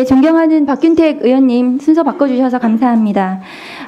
존경하는 박균택 의원님 순서 바꿔주셔서 감사합니다.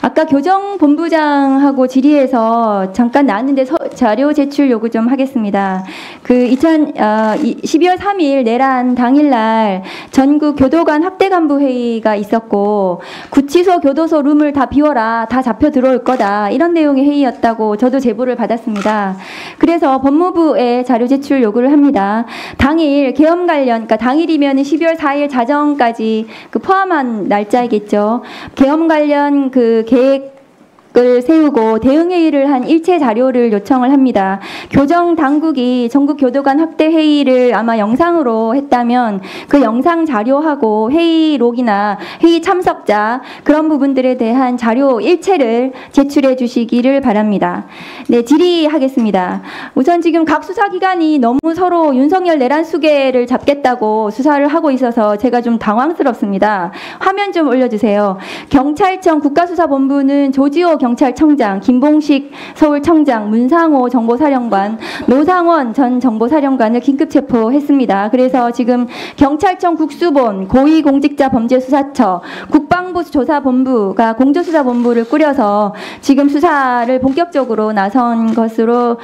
아까 교정본부장하고 질의에서 잠깐 나왔는데 자료 제출 요구 좀 하겠습니다. 12월 3일 내란 당일날 전국 교도관 학대간부 회의가 있었고 구치소 교도소 룸을 다 비워라, 다 잡혀 들어올 거다, 이런 내용의 회의였다고 저도 제보를 받았습니다. 그래서 법무부에 자료 제출 요구를 합니다. 당일 계엄 관련, 그러니까 당일이면 12월 4일 자정까지 포함한 날짜이겠죠. 계엄 관련 계획을 세우고 대응회의를 한 일체 자료를 요청을 합니다. 교정 당국이 전국 교도관 학대 회의를 아마 영상으로 했다면 그 영상 자료하고 회의록이나 회의 참석자 그런 부분들에 대한 자료 일체를 제출해 주시기를 바랍니다. 네, 질의하겠습니다. 우선 지금 각 수사기관이 너무 서로 윤석열 내란 수계를 잡겠다고 수사를 하고 있어서 제가 좀 당황스럽습니다. 화면 좀 올려주세요. 경찰청 국가수사본부는 조지호 경찰청장, 김봉식 서울청장, 문상호 정보사령관, 노상원 전 정보사령관을 긴급 체포했습니다. 그래서 지금 경찰청 국수본, 고위공직자범죄수사처, 국방부 조사본부가 공조수사본부를 꾸려서 지금 수사를 본격적으로 나선 것으로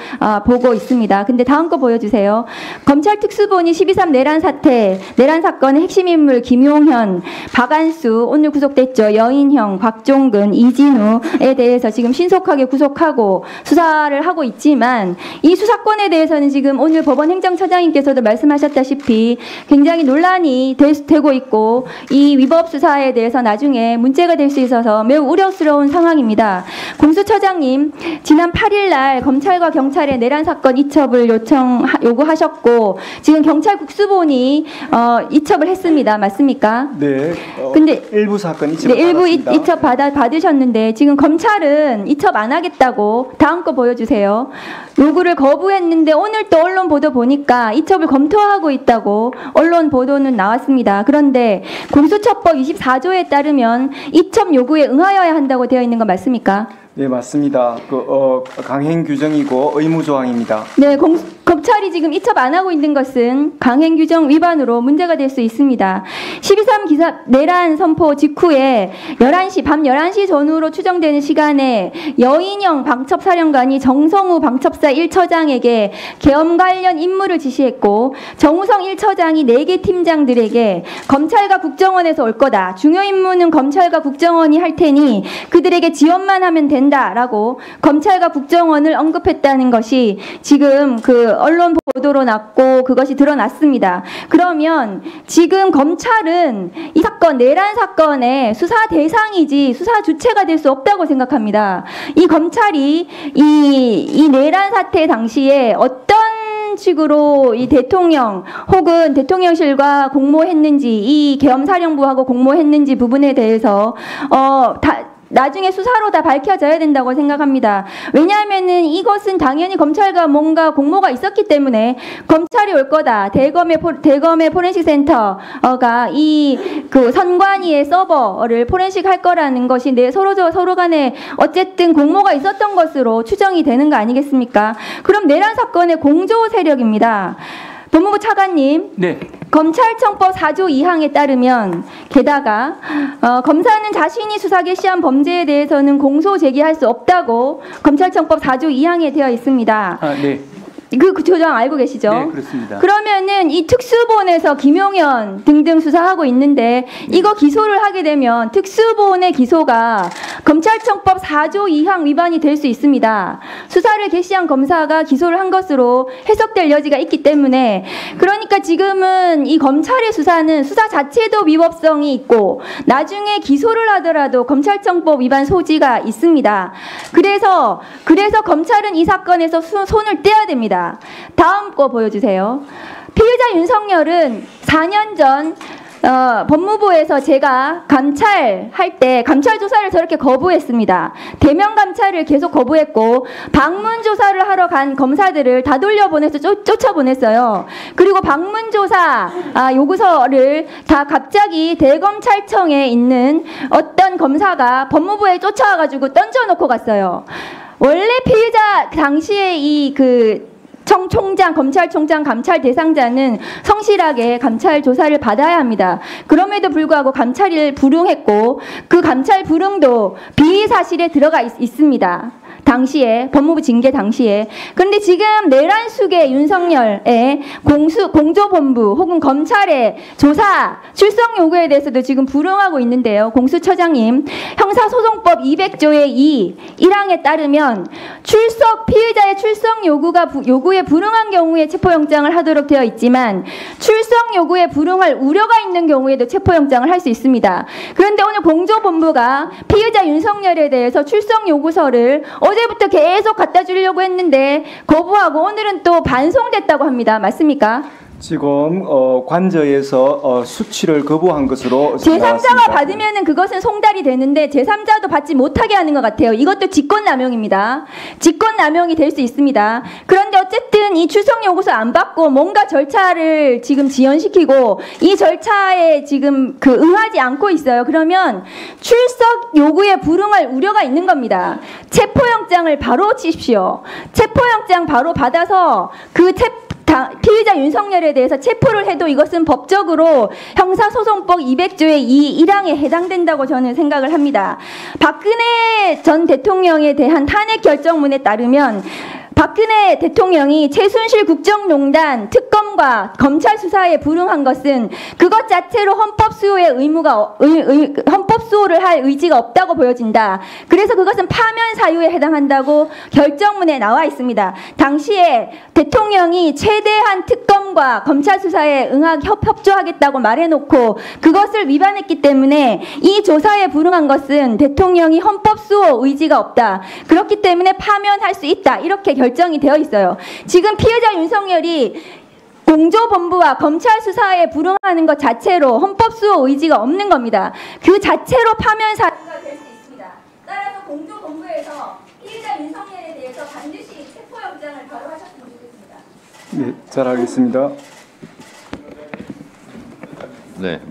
보고 있습니다. 근데 다음 거 보여주세요. 검찰 특수본이 12.3 내란 사태, 내란 사건의 핵심 인물 김용현, 박안수, 오늘 구속됐죠. 여인형, 곽종근, 이진우에 대해서 지금 신속하게 구속하고 수사를 하고 있지만 이 수사권에 대해서는 지금 오늘 법원 행정처장님께서도 말씀하셨다시피 굉장히 논란이 되고 있고 이 위법 수사에 대해서 나중에 문제가 될 수 있어서 매우 우려스러운 상황입니다. 공수처장님, 지난 8일 날 검찰과 경찰의 내란 사건 이첩을 요구하셨고 지금 경찰 국수본이 이첩을 했습니다. 맞습니까? 네. 근데 일부 사건 이첩 네, 일부 이첩 받으셨는데 지금 검찰은 이첩 안 하겠다고, 다음 거 보여주세요. 요구를 거부했는데 오늘 또 언론 보도 보니까 이첩을 검토하고 있다고 언론 보도는 나왔습니다. 그런데 공수처법 24조에 따르면 이첩 요구에 응하여야 한다고 되어 있는 건 맞습니까? 네, 맞습니다. 강행 규정이고 의무 조항입니다. 네, 검찰이 지금 이첩 안 하고 있는 것은 강행 규정 위반으로 문제가 될 수 있습니다. 12.3 기사 내란 선포 직후에 밤 11시 전후로 추정되는 시간에 여인영 방첩사령관이 정성우 방첩사 1처장에게 계엄 관련 임무를 지시했고 정우성 1처장이 4개 팀장들에게 검찰과 국정원에서 올 거다, 중요 임무는 검찰과 국정원이 할 테니 그들에게 지원만 하면 된다라고 검찰과 국정원을 언급했다는 것이 지금 언론 보도로 났고 그것이 드러났습니다. 그러면 지금 검찰은 이 사건, 내란 사건의 수사 대상이지 수사 주체가 될 수 없다고 생각합니다. 이 검찰이 이 내란 사태 당시에 어떤 식으로 이 대통령 혹은 대통령실과 공모했는지, 이 계엄사령부하고 공모했는지 부분에 대해서 나중에 수사로 다 밝혀져야 된다고 생각합니다. 왜냐하면은 이것은 당연히 검찰과 뭔가 공모가 있었기 때문에 검찰이 올 거다. 대검의 포렌식 센터가 선관위의 서버를 포렌식 할 거라는 것이 서로 간에 어쨌든 공모가 있었던 것으로 추정이 되는 거 아니겠습니까? 그럼 내란 사건의 공조 세력입니다. 법무부 차관님, 네. 검찰청법 4조 2항에 따르면 게다가 검사는 자신이 수사 개시한 범죄에 대해서는 공소 제기할 수 없다고 검찰청법 4조 2항에 되어 있습니다. 네. 그 조정 알고 계시죠? 네, 그렇습니다. 그러면은 이 특수본에서 김용현 등등 수사하고 있는데 이거 기소를 하게 되면 특수본의 기소가 검찰청법 4조 2항 위반이 될 수 있습니다. 수사를 개시한 검사가 기소를 한 것으로 해석될 여지가 있기 때문에, 그러니까 지금은 이 검찰의 수사는 수사 자체도 위법성이 있고 나중에 기소를 하더라도 검찰청법 위반 소지가 있습니다. 그래서 검찰은 이 사건에서 손을 떼야 됩니다. 다음 거 보여주세요. 피의자 윤석열은 4년 전 법무부에서 제가 감찰할 때 감찰 조사를 저렇게 거부했습니다. 대면 감찰을 계속 거부했고 방문 조사를 하러 간 검사들을 다 돌려보내서 쫓아보냈어요. 그리고 방문 조사 요구서를 다 갑자기 대검찰청에 있는 어떤 검사가 법무부에 쫓아와가지고 던져놓고 갔어요. 원래 피의자 당시에 총장, 검찰총장, 감찰 대상자는 성실하게 감찰 조사를 받아야 합니다. 그럼에도 불구하고 감찰을 불응했고 그 감찰 불응도 비의 사실에 들어가 있습니다. 당시에 법무부 징계 당시에. 그런데 지금 내란숙의 윤석열의 공조본부 혹은 검찰의 조사 출석 요구에 대해서도 지금 불응하고 있는데요. 공수처장님, 형사소송법 200조의 1항에 따르면 피의자의 출석 요구에 불응한 경우에 체포영장을 하도록 되어 있지만 출석 요구에 불응할 우려가 있는 경우에도 체포영장을 할 수 있습니다. 그런데 오늘 공조본부가 피의자 윤석열에 대해서 출석 요구서를 어제부터 계속 갖다 주려고 했는데 거부하고 오늘은 또 반송됐다고 합니다. 맞습니까? 지금 관저에서 수치를 거부한 것으로 제3자가 나왔습니다. 받으면은 그것은 송달이 되는데 제3자도 받지 못하게 하는 것 같아요. 이것도 직권남용입니다. 직권남용이 될 수 있습니다. 그런데 어쨌든 이 출석 요구서 안 받고 뭔가 절차를 지금 지연시키고 이 절차에 지금 응하지 않고 있어요. 그러면 출석 요구에 불응할 우려가 있는 겁니다. 체포영장을 바로 치십시오. 체포영장 바로 받아서 피의자 윤석열에 대해서 체포를 해도 이것은 법적으로 형사소송법 200조의 1항에 해당된다고 저는 생각을 합니다. 박근혜 전 대통령에 대한 탄핵 결정문에 따르면 박근혜 대통령이 최순실 국정농단 특검과 검찰 수사에 불응한 것은 그것 자체로 헌법 수호를 할 의지가 없다고 보여진다. 그래서 그것은 파면 사유에 해당한다고 결정문에 나와 있습니다. 당시에 대통령이 최대한 특검과 검찰 수사에 협조하겠다고 말해놓고 그것을 위반했기 때문에 이 조사에 불응한 것은 대통령이 헌법 수호 의지가 없다. 그렇기 때문에 파면할 수 있다. 이렇게 결정이 되어 있어요. 지금 피해자 윤석열이 공조본부와 검찰 수사에 불응하는 것 자체로 헌법 수호 의지가 없는 겁니다. 그 자체로 파면 사유가 될 수 있습니다. 따라서 공조본부에서 피해자 윤석열에 대해서 반드시 체포영장을 바로 하셨으면 좋겠습니다. 네, 잘 알겠습니다. 네,